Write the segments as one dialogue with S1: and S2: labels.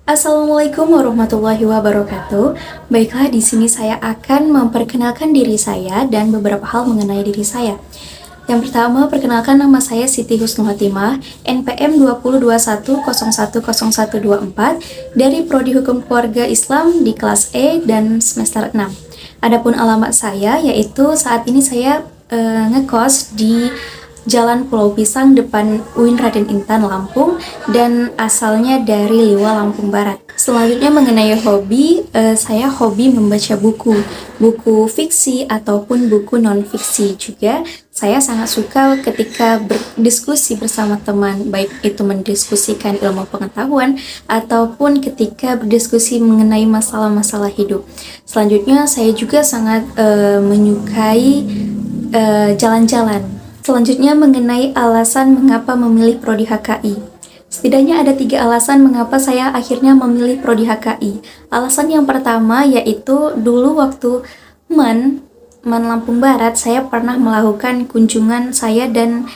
S1: Assalamualaikum warahmatullahi wabarakatuh. Baiklah, di sini saya akan memperkenalkan diri saya dan beberapa hal mengenai diri saya. Yang pertama, perkenalkan, nama saya Siti Husnul Khotimah, NPM 2021010124 dari Prodi Hukum Keluarga Islam di kelas E dan semester 6. Adapun alamat saya yaitu saat ini saya ngekos di Jalan Pulau Pisang depan UIN Raden Intan Lampung dan asalnya dari Liwa Lampung Barat. Selanjutnya mengenai hobi, saya hobi membaca buku fiksi ataupun buku non-fiksi juga. Saya sangat suka ketika berdiskusi bersama teman, baik itu mendiskusikan ilmu pengetahuan ataupun ketika berdiskusi mengenai masalah-masalah hidup. Selanjutnya saya juga sangat menyukai jalan-jalan. Selanjutnya mengenai alasan mengapa memilih Prodi HKI. Setidaknya ada 3 alasan mengapa saya akhirnya memilih Prodi HKI. Alasan yang pertama yaitu dulu waktu MAN Lampung Barat, saya pernah melakukan kunjungan, saya dan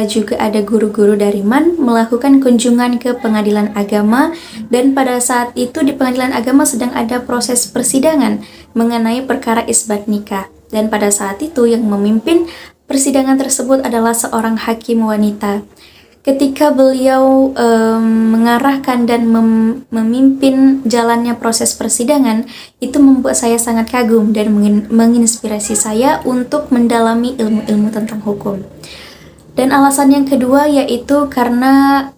S1: juga ada guru-guru dari MAN melakukan kunjungan ke pengadilan agama, dan pada saat itu di pengadilan agama sedang ada proses persidangan mengenai perkara isbat nikah, dan pada saat itu yang memimpin persidangan tersebut adalah seorang hakim wanita. Ketika beliau mengarahkan dan memimpin jalannya proses persidangan, itu membuat saya sangat kagum dan menginspirasi saya untuk mendalami ilmu-ilmu tentang hukum. Dan alasan yang kedua yaitu karena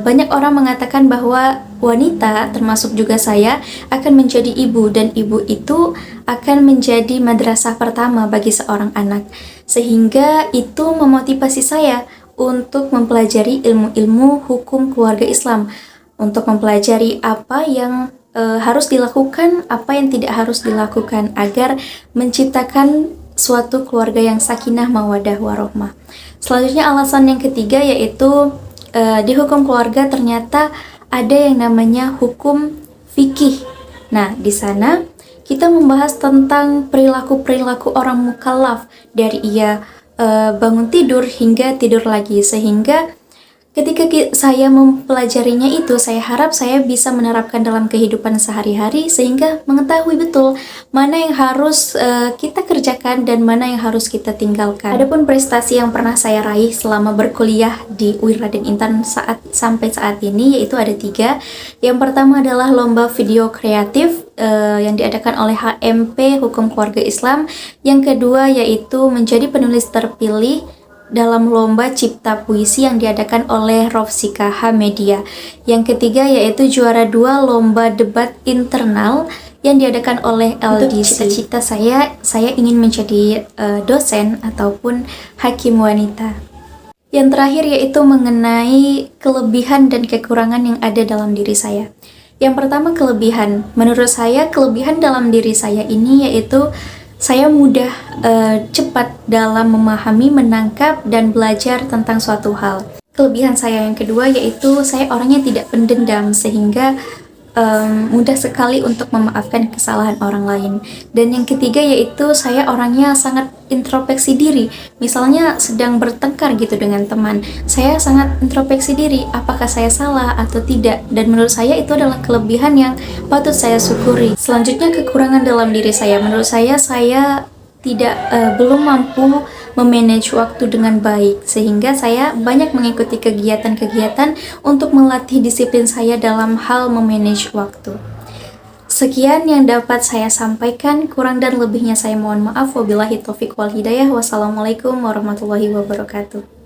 S1: banyak orang mengatakan bahwa wanita, termasuk juga saya, akan menjadi ibu, dan ibu itu akan menjadi madrasah pertama bagi seorang anak. Sehingga itu memotivasi saya untuk mempelajari ilmu-ilmu hukum keluarga Islam, untuk mempelajari apa yang harus dilakukan, apa yang tidak harus dilakukan, agar menciptakan suatu keluarga yang sakinah, mawadah, warohmah. Selanjutnya alasan yang ketiga yaitu di hukum keluarga ternyata ada yang namanya hukum fikih. Nah, di sana kita membahas tentang perilaku-perilaku orang mukallaf dari ia bangun tidur hingga tidur lagi, sehingga ketika saya mempelajarinya itu, saya harap saya bisa menerapkan dalam kehidupan sehari-hari sehingga mengetahui betul mana yang harus kita kerjakan dan mana yang harus kita tinggalkan. Adapun prestasi yang pernah saya raih selama berkuliah di UIN Raden Intan sampai saat ini yaitu ada 3. Yang pertama adalah lomba video kreatif yang diadakan oleh HMP Hukum Keluarga Islam. Yang kedua yaitu menjadi penulis terpilih dalam lomba cipta puisi yang diadakan oleh Rofsika Media. Yang ketiga yaitu juara 2 lomba debat internal yang diadakan oleh LDC. Cita-cita saya ingin menjadi dosen ataupun hakim wanita. Yang terakhir yaitu mengenai kelebihan dan kekurangan yang ada dalam diri saya. Yang pertama, kelebihan. Menurut saya kelebihan dalam diri saya ini yaitu saya mudah cepat dalam memahami, menangkap, dan belajar tentang suatu hal. Kelebihan saya yang kedua yaitu saya orangnya tidak pendendam, sehingga mudah sekali untuk memaafkan kesalahan orang lain. Dan yang ketiga yaitu saya orangnya sangat introspeksi diri. Misalnya sedang bertengkar gitu dengan teman, saya sangat introspeksi diri, apakah saya salah atau tidak. Dan menurut saya itu adalah kelebihan yang patut saya syukuri. Selanjutnya, kekurangan dalam diri saya. Menurut saya tidak belum mampu memanage waktu dengan baik, sehingga saya banyak mengikuti kegiatan-kegiatan untuk melatih disiplin saya dalam hal memanage waktu. Sekian yang dapat saya sampaikan, kurang dan lebihnya saya mohon maaf. Wabillahi taufiq wal hidayah. Wassalamualaikum warahmatullahi wabarakatuh.